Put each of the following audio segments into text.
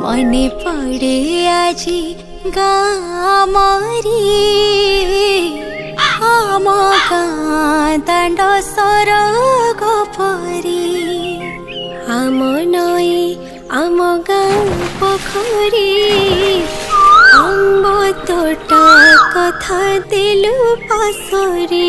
मने पड़े आजी गामरी आम गाँ दाण्ड सरग परी आम नई आम गाँ पोखरी अम्ब तोटा कथा दिलु पासरी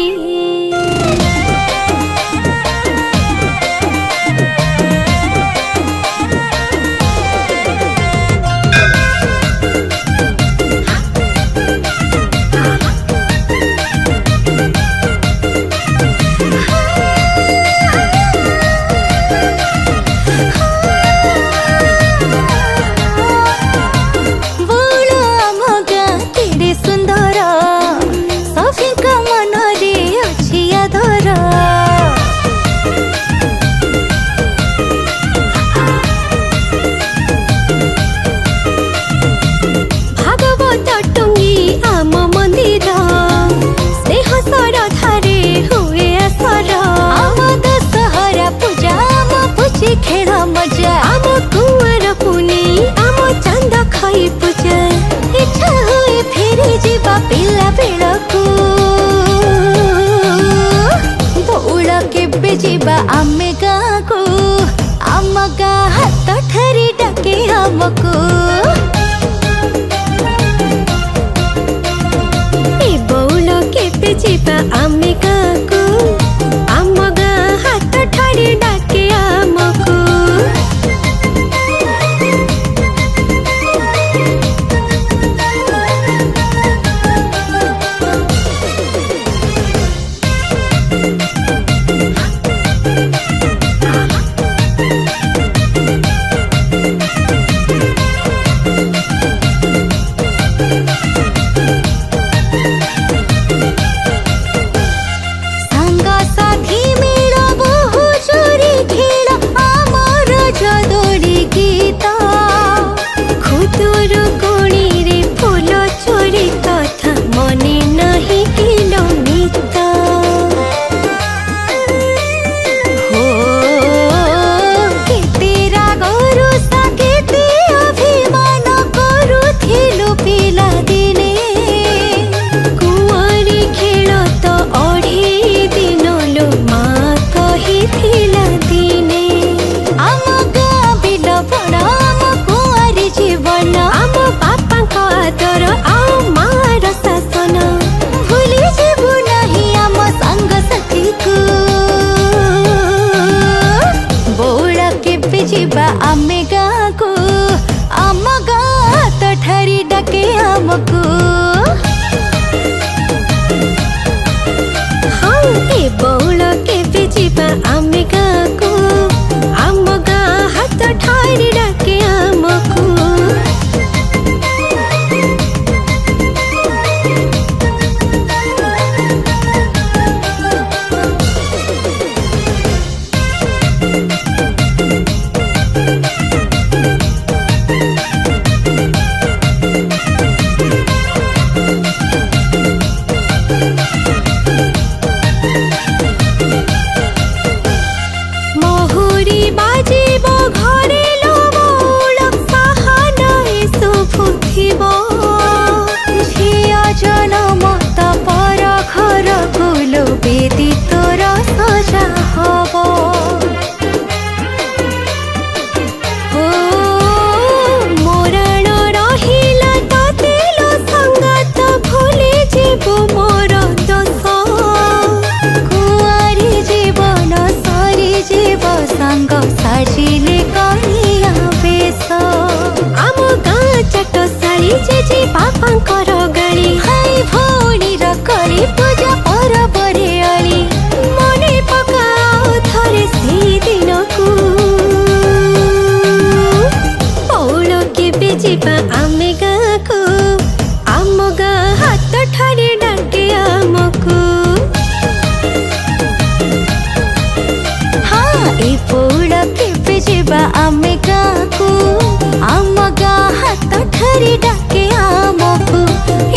खेल मजा आम कुआर पुनी आम चांद खाई पूजा इच्छा हुए फेरी जीवा पिला बेलकू बौल केबे जीवा आमे गाँ को आम गाँ हाथ ठारी डाके हमको ए बौल केबे जीवा आमे गाँ को आम गाँ हाथ ठारी डाके आमे गाँ को आम गाँ हाथ ठारी डाके हमको हाँ ए बौल केबे जीवा आमे गाँ को आम गाँ हाथ ठारी डाके हमको बेदी तोर सजा हब हो मोराण रहिला तो दिल संगत भूली जीवु मोर दोष कुआरी जीवन सरी जीव संग साजिले कहिया बेश आम गाँ चाटशाली जेजे बापांकर गाली हाई भौणी र करी पूजा परब मने पकाओ थरे से दिन को बौल केबे जीवा आमे गाँ को आम गाँ हाथ ठारी डाके हमको हाँ ए बौल केबे जीवा आमे गाँ को आम गाँ हाथ ठारी डाके हमको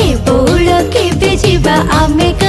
ए बौल केबे जीवा आमे गाँ